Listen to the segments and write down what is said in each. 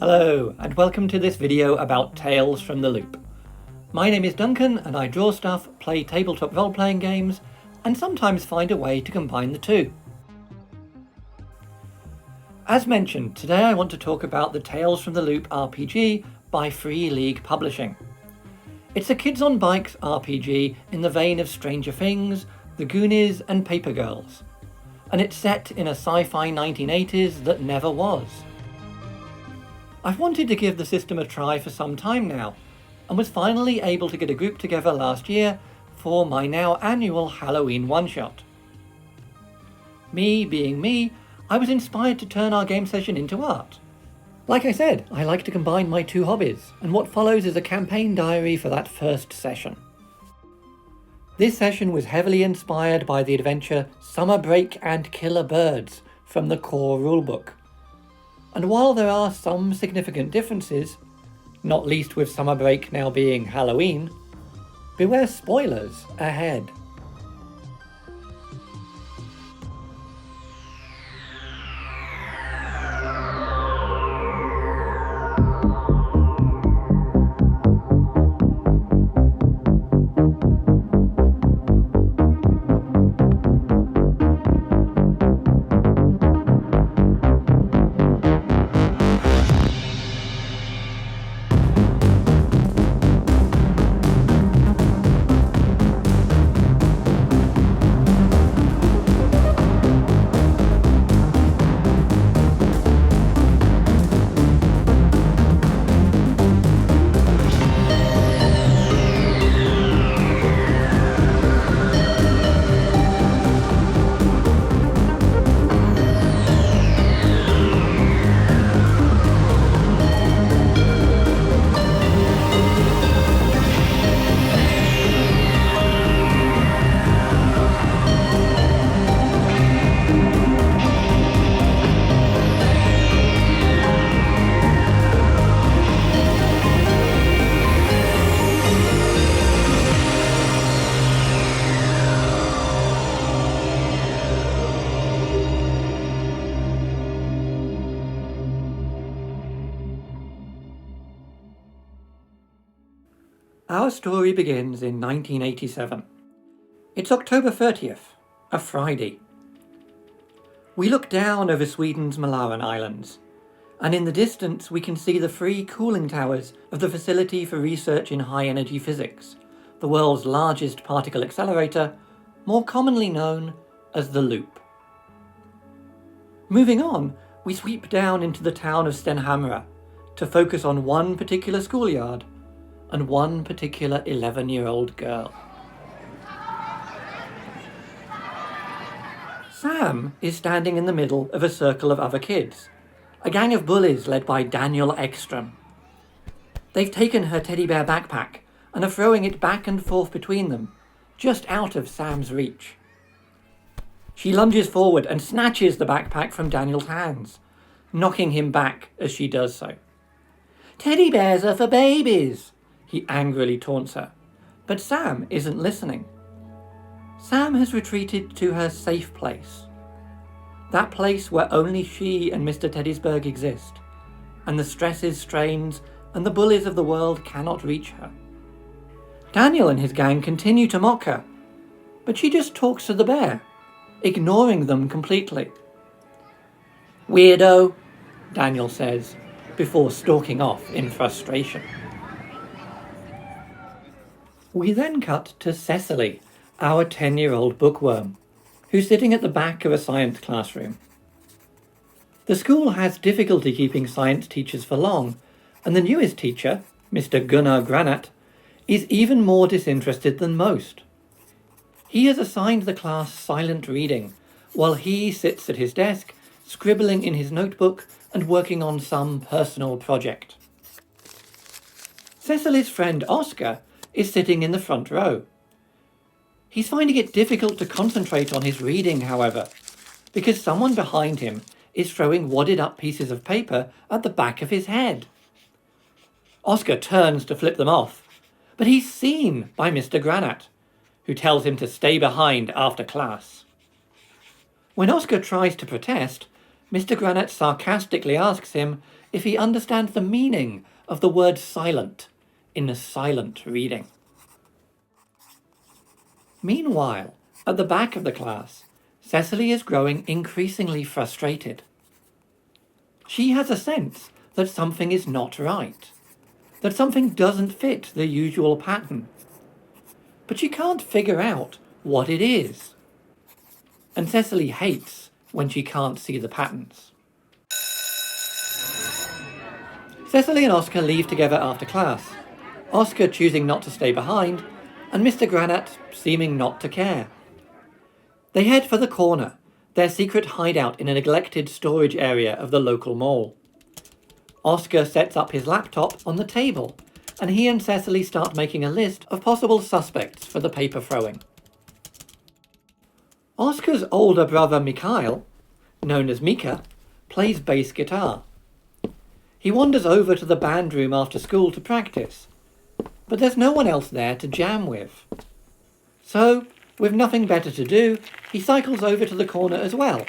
Hello, and welcome to this video about Tales from the Loop. My name is Duncan, and I draw stuff, play tabletop role-playing games, and sometimes find a way to combine the two. As mentioned, today I want to talk about the Tales from the Loop RPG by Free League Publishing. It's a kids on bikes RPG in the vein of Stranger Things, The Goonies, and Paper Girls, and it's set in a sci-fi 1980s that never was. I've wanted to give the system a try for some time now, and was finally able to get a group together last year for my now annual Halloween one-shot. Me being me, I was inspired to turn our game session into art. Like I said, I like to combine my two hobbies, and what follows is a campaign diary for that first session. This session was heavily inspired by the adventure Summer Break and Killer Birds from the core rulebook. And while there are some significant differences, not least with Summer Break now being Halloween, beware spoilers ahead. Our story begins in 1987. It's October 30th, a Friday. We look down over Sweden's Malaren Islands, and in the distance we can see the three cooling towers of the Facility for Research in High Energy Physics, the world's largest particle accelerator, more commonly known as the Loop. Moving on, we sweep down into the town of Stenhamra to focus on one particular schoolyard and one particular 11-year-old girl. Sam is standing in the middle of a circle of other kids, a gang of bullies led by Daniel Ekström. They've taken her teddy bear backpack and are throwing it back and forth between them, just out of Sam's reach. She lunges forward and snatches the backpack from Daniel's hands, knocking him back as she does so. "Teddy bears are for babies," he angrily taunts her, but Sam isn't listening. Sam has retreated to her safe place. That place where only she and Mr. Teddysburg exist, and the stresses, strains, and the bullies of the world cannot reach her. Daniel and his gang continue to mock her, but she just talks to the bear, ignoring them completely. "Weirdo," Daniel says, before stalking off in frustration. We then cut to Cecily, our 10-year-old bookworm, who's sitting at the back of a science classroom. The school has difficulty keeping science teachers for long, and the newest teacher, Mr. Gunnar Granat, is even more disinterested than most. He has assigned the class silent reading, while he sits at his desk, scribbling in his notebook and working on some personal project. Cecily's friend Oscar is sitting in the front row. He's finding it difficult to concentrate on his reading, however, because someone behind him is throwing wadded up pieces of paper at the back of his head. Oscar turns to flip them off, but he's seen by Mr. Granat, who tells him to stay behind after class. When Oscar tries to protest, Mr. Granite sarcastically asks him if he understands the meaning of the word silent in the silent reading. Meanwhile, at the back of the class, Cecily is growing increasingly frustrated. She has a sense that something is not right, that something doesn't fit the usual pattern. But she can't figure out what it is. And Cecily hates when she can't see the patterns. Cecily and Oscar leave together after class, Oscar choosing not to stay behind, and Mr. Granite seeming not to care. They head for the corner, their secret hideout in a neglected storage area of the local mall. Oscar sets up his laptop on the table, and he and Cecily start making a list of possible suspects for the paper throwing. Oscar's older brother Mikhail, known as Mika, plays bass guitar. He wanders over to the band room after school to practice, but there's no one else there to jam with. So, with nothing better to do, he cycles over to the corner as well,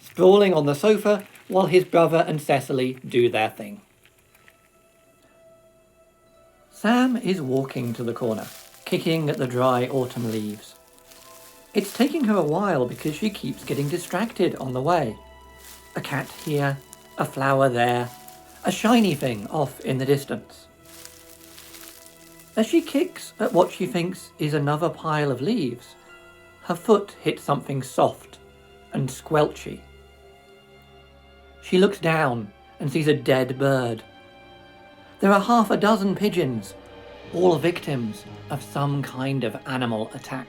sprawling on the sofa while his brother and Cecily do their thing. Sam is walking to the corner, kicking at the dry autumn leaves. It's taking her a while because she keeps getting distracted on the way. A cat here, a flower there, a shiny thing off in the distance. As she kicks at what she thinks is another pile of leaves, her foot hits something soft and squelchy. She looks down and sees a dead bird. There are half a dozen pigeons, all victims of some kind of animal attack.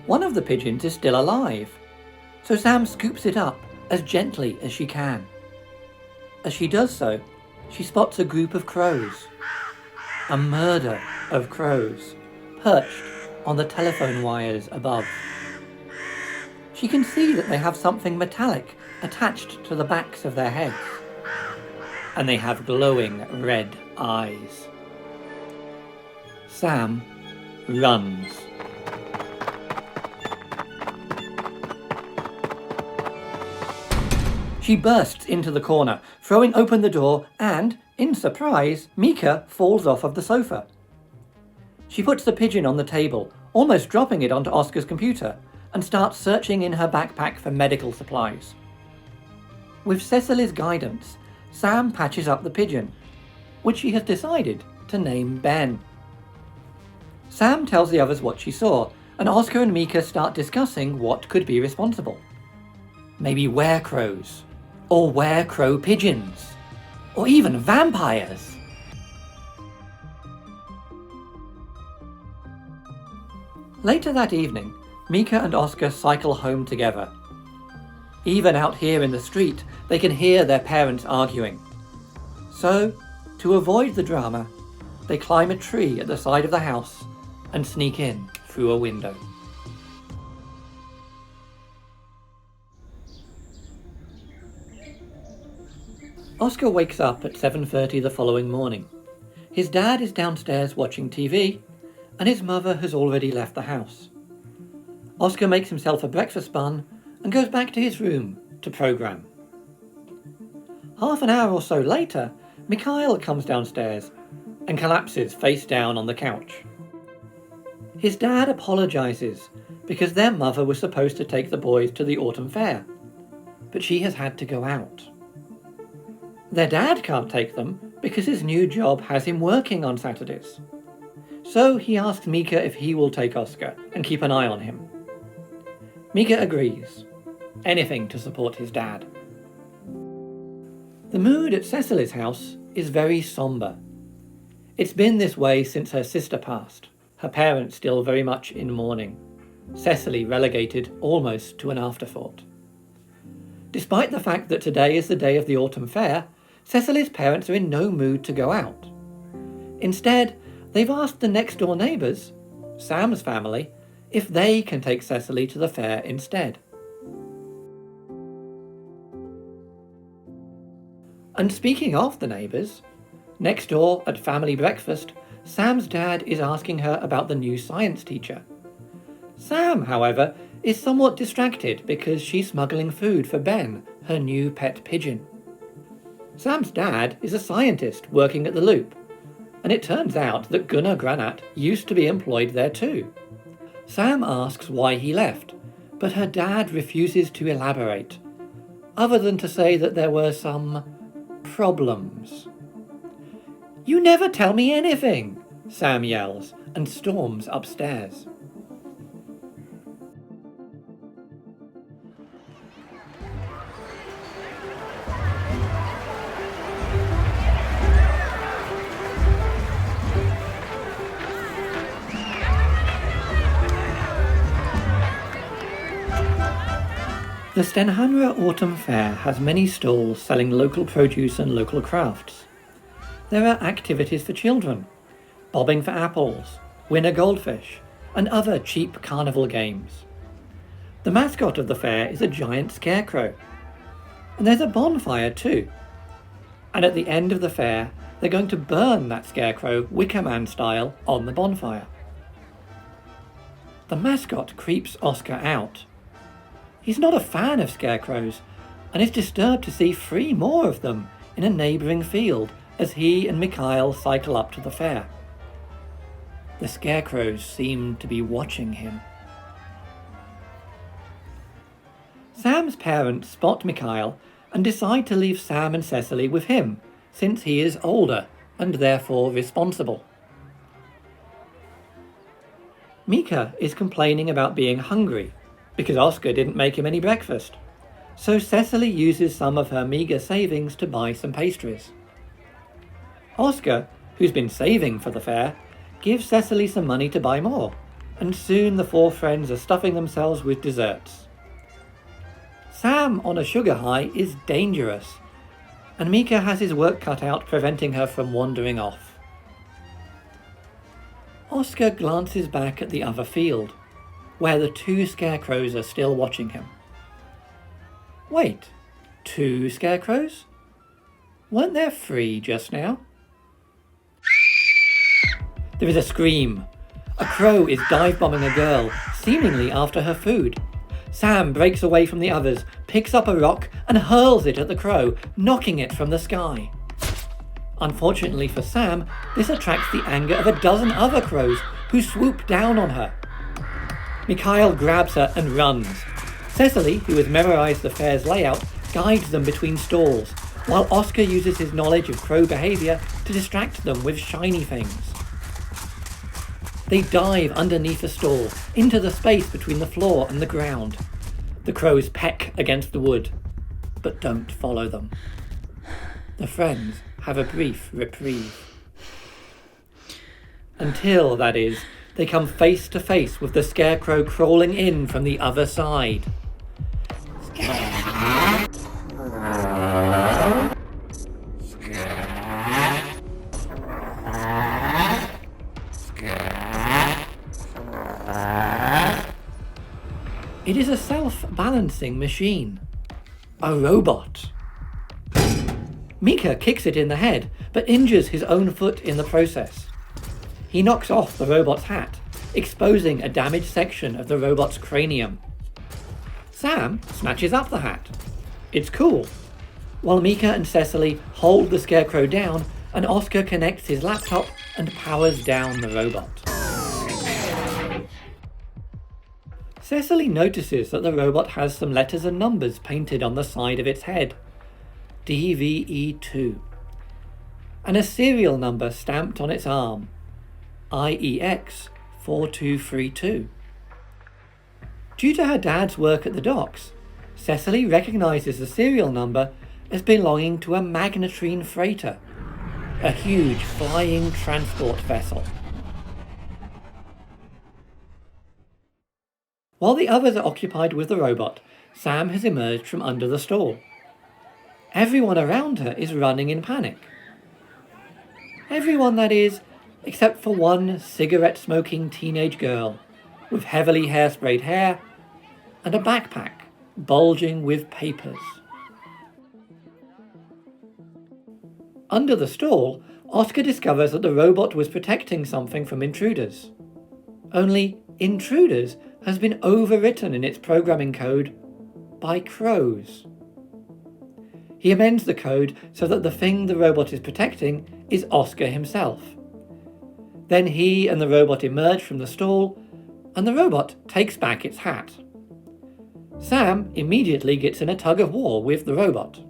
One of the pigeons is still alive, so Sam scoops it up as gently as she can. As she does so, she spots a group of crows. A murder of crows, perched on the telephone wires above. She can see that they have something metallic attached to the backs of their heads, and they have glowing red eyes. Sam runs. She bursts into the corner, throwing open the door, and, in surprise, Mika falls off of the sofa. She puts the pigeon on the table, almost dropping it onto Oscar's computer, and starts searching in her backpack for medical supplies. With Cecily's guidance, Sam patches up the pigeon, which she has decided to name Ben. Sam tells the others what she saw, and Oscar and Mika start discussing what could be responsible. Maybe werecrows, or werecrow pigeons, or even vampires. Later that evening, Mika and Oscar cycle home together. Even out here in the street, they can hear their parents arguing. So, to avoid the drama, they climb a tree at the side of the house and sneak in through a window. Oscar wakes up at 7:30 the following morning. His dad is downstairs watching TV, and his mother has already left the house. Oscar makes himself a breakfast bun and goes back to his room to program. Half an hour or so later, Mikhail comes downstairs and collapses face down on the couch. His dad apologizes because their mother was supposed to take the boys to the autumn fair, but she has had to go out. Their dad can't take them because his new job has him working on Saturdays. So he asks Mika if he will take Oscar and keep an eye on him. Mika agrees. Anything to support his dad. The mood at Cecily's house is very sombre. It's been this way since her sister passed, her parents still very much in mourning, Cecily relegated almost to an afterthought. Despite the fact that today is the day of the autumn fair, Cecily's parents are in no mood to go out. Instead, they've asked the next-door neighbours, Sam's family, if they can take Cecily to the fair instead. And speaking of the neighbours, next door at family breakfast, Sam's dad is asking her about the new science teacher. Sam, however, is somewhat distracted because she's smuggling food for Ben, her new pet pigeon. Sam's dad is a scientist working at the Loop, and it turns out that Gunnar Granat used to be employed there too. Sam asks why he left, but her dad refuses to elaborate, other than to say that there were some problems. "You never tell me anything!" Sam yells and storms upstairs. The Stenhamra Autumn Fair has many stalls selling local produce and local crafts. There are activities for children, bobbing for apples, win a goldfish, and other cheap carnival games. The mascot of the fair is a giant scarecrow. And there's a bonfire too. And at the end of the fair, they're going to burn that scarecrow Wicker Man style on the bonfire. The mascot creeps Oscar out. He's not a fan of scarecrows and is disturbed to see 3 more of them in a neighbouring field as he and Mikhail cycle up to the fair. The scarecrows seem to be watching him. Sam's parents spot Mikhail and decide to leave Sam and Cecily with him, since he is older and therefore responsible. Mika is complaining about being hungry because Oscar didn't make him any breakfast, so Cecily uses some of her meagre savings to buy some pastries. Oscar, who's been saving for the fair, gives Cecily some money to buy more, and soon the 4 friends are stuffing themselves with desserts. Sam, on a sugar high, is dangerous, and Mika has his work cut out preventing her from wandering off. Oscar glances back at the other field, where the 2 scarecrows are still watching him. Wait, 2 scarecrows? Weren't there 3 just now? There is a scream. A crow is dive-bombing a girl, seemingly after her food. Sam breaks away from the others, picks up a rock and hurls it at the crow, knocking it from the sky. Unfortunately for Sam, this attracts the anger of a dozen other crows who swoop down on her. Mikhail grabs her and runs. Cecily, who has memorized the fair's layout, guides them between stalls, while Oscar uses his knowledge of crow behavior to distract them with shiny things. They dive underneath a stall, into the space between the floor and the ground. The crows peck against the wood, but don't follow them. The friends have a brief reprieve. Until, that is, they come face to face with the scarecrow crawling in from the other side. It is a self-balancing machine. A robot. Mika kicks it in the head, but injures his own foot in the process. He knocks off the robot's hat, exposing a damaged section of the robot's cranium. Sam snatches up the hat. It's cool. While Mika and Cecily hold the scarecrow down, and Oscar connects his laptop and powers down the robot. Cecily notices that the robot has some letters and numbers painted on the side of its head. DVE2. And a serial number stamped on its arm. IEX 4232. Due to her dad's work at the docks, Cecily recognises the serial number as belonging to a magnetrine freighter, a huge flying transport vessel. While the others are occupied with the robot, Sam has emerged from under the stall. Everyone around her is running in panic. Everyone, that is, except for one cigarette-smoking teenage girl with heavily hairsprayed hair and a backpack bulging with papers. Under the stall, Oscar discovers that the robot was protecting something from intruders. Only intruders has been overwritten in its programming code by crows. He amends the code so that the thing the robot is protecting is Oscar himself. Then he and the robot emerge from the stall, and the robot takes back its hat. Sam immediately gets in a tug-of-war with the robot.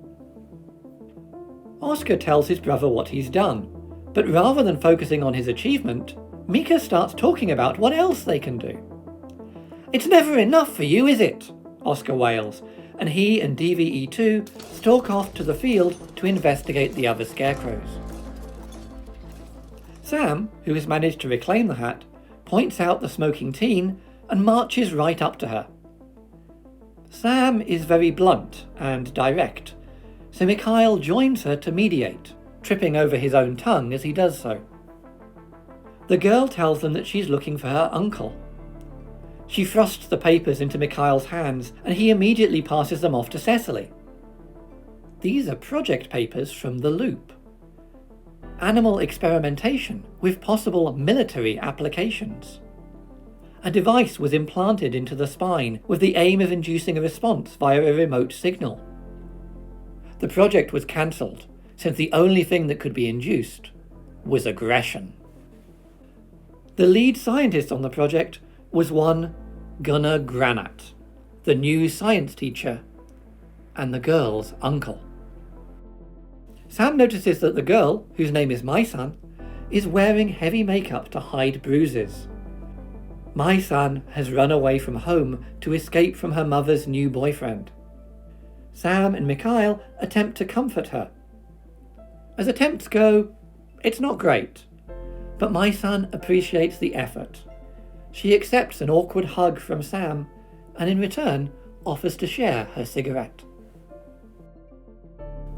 Oscar tells his brother what he's done, but rather than focusing on his achievement, Mika starts talking about what else they can do. "It's never enough for you, is it?" Oscar wails, and he and DVE2 stalk off to the field to investigate the other scarecrows. Sam, who has managed to reclaim the hat, points out the smoking teen and marches right up to her. Sam is very blunt and direct, so Mikhail joins her to mediate, tripping over his own tongue as he does so. The girl tells them that she's looking for her uncle. She thrusts the papers into Mikhail's hands, and he immediately passes them off to Cecily. These are project papers from the Loop. Animal experimentation with possible military applications. A device was implanted into the spine with the aim of inducing a response via a remote signal. The project was cancelled, since the only thing that could be induced was aggression. The lead scientist on the project was one Gunnar Granat, the new science teacher, and the girl's uncle. Sam notices that the girl, whose name is Mai-san, is wearing heavy makeup to hide bruises. Mai-san has run away from home to escape from her mother's new boyfriend. Sam and Mikhail attempt to comfort her. As attempts go, it's not great, but Mai-san appreciates the effort. She accepts an awkward hug from Sam, and in return offers to share her cigarette.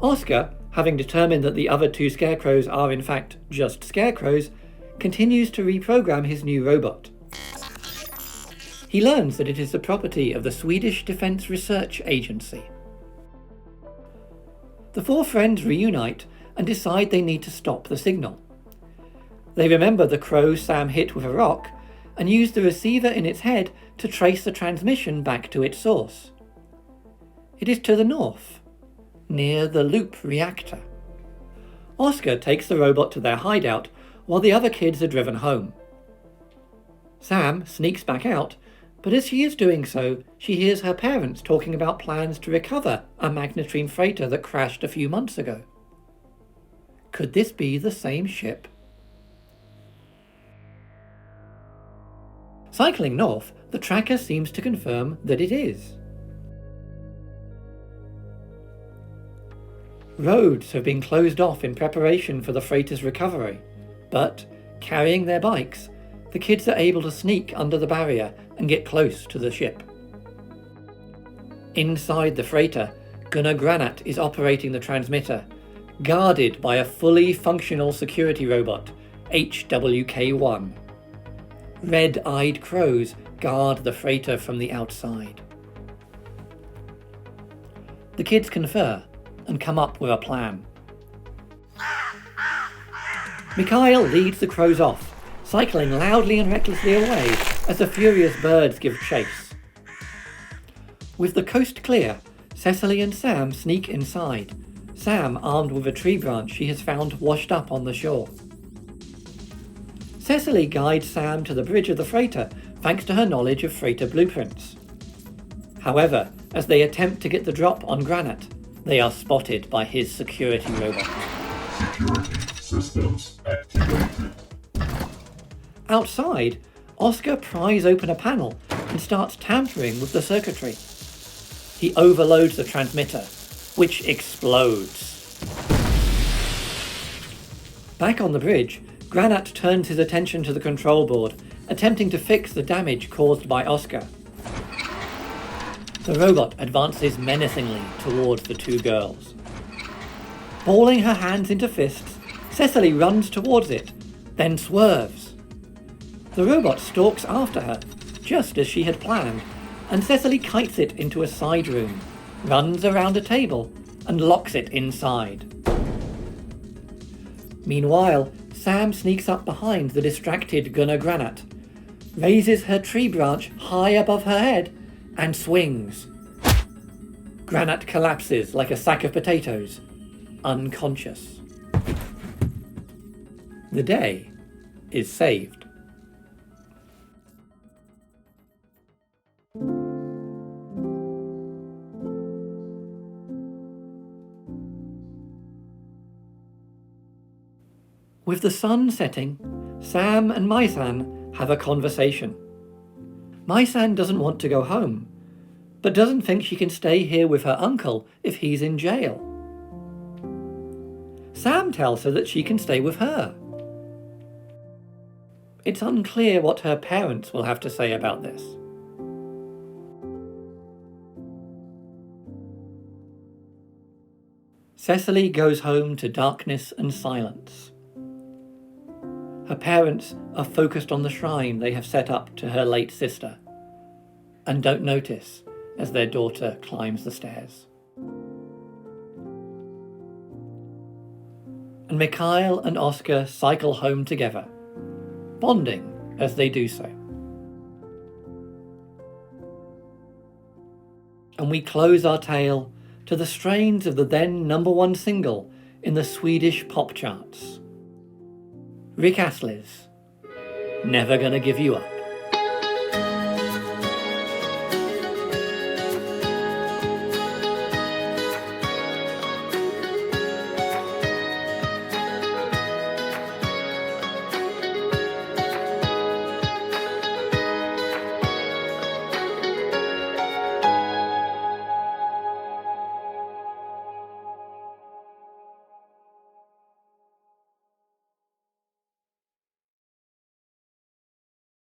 Oscar, having determined that the other two scarecrows are in fact just scarecrows, continues to reprogram his new robot. He learns that it is the property of the Swedish Defence Research Agency. The four friends reunite and decide they need to stop the signal. They remember the crow Sam hit with a rock and use the receiver in its head to trace the transmission back to its source. It is to the north, near the Loop reactor. Oscar takes the robot to their hideout while the other kids are driven home. Sam sneaks back out, but as she is doing so, she hears her parents talking about plans to recover a magnetrine freighter that crashed a few months ago. Could this be the same ship? Cycling north, the tracker seems to confirm that it is. Roads have been closed off in preparation for the freighter's recovery, but, carrying their bikes, the kids are able to sneak under the barrier and get close to the ship. Inside the freighter, Gunnar Granat is operating the transmitter, guarded by a fully functional security robot, HWK-1. Red-eyed crows guard the freighter from the outside. The kids confer and come up with a plan. Mikhail leads the crows off, cycling loudly and recklessly away as the furious birds give chase. With the coast clear, Cecily and Sam sneak inside, Sam armed with a tree branch she has found washed up on the shore. Cecily guides Sam to the bridge of the freighter thanks to her knowledge of freighter blueprints. However, as they attempt to get the drop on Granat, they are spotted by his security robot. Security systems activated. Outside, Oscar pries open a panel and starts tampering with the circuitry. He overloads the transmitter, which explodes. Back on the bridge, Granat turns his attention to the control board, attempting to fix the damage caused by Oscar. The robot advances menacingly towards the two girls. Balling her hands into fists, Cecily runs towards it, then swerves. The robot stalks after her, just as she had planned, and Cecily kites it into a side room, runs around a table, and locks it inside. Meanwhile, Sam sneaks up behind the distracted Gunnar Granat, raises her tree branch high above her head, and swings. Granite collapses like a sack of potatoes, unconscious. The day is saved. With the sun setting, Sam and Maisan have a conversation. Maisan doesn't want to go home, but doesn't think she can stay here with her uncle if he's in jail. Sam tells her that she can stay with her. It's unclear what her parents will have to say about this. Cecily goes home to darkness and silence. Her parents are focused on the shrine they have set up to her late sister, and don't notice as their daughter climbs the stairs. And Mikhail and Oscar cycle home together, bonding as they do so. And we close our tale to the strains of the then #1 single in the Swedish pop charts. Rick Astley's Never Gonna Give You Up.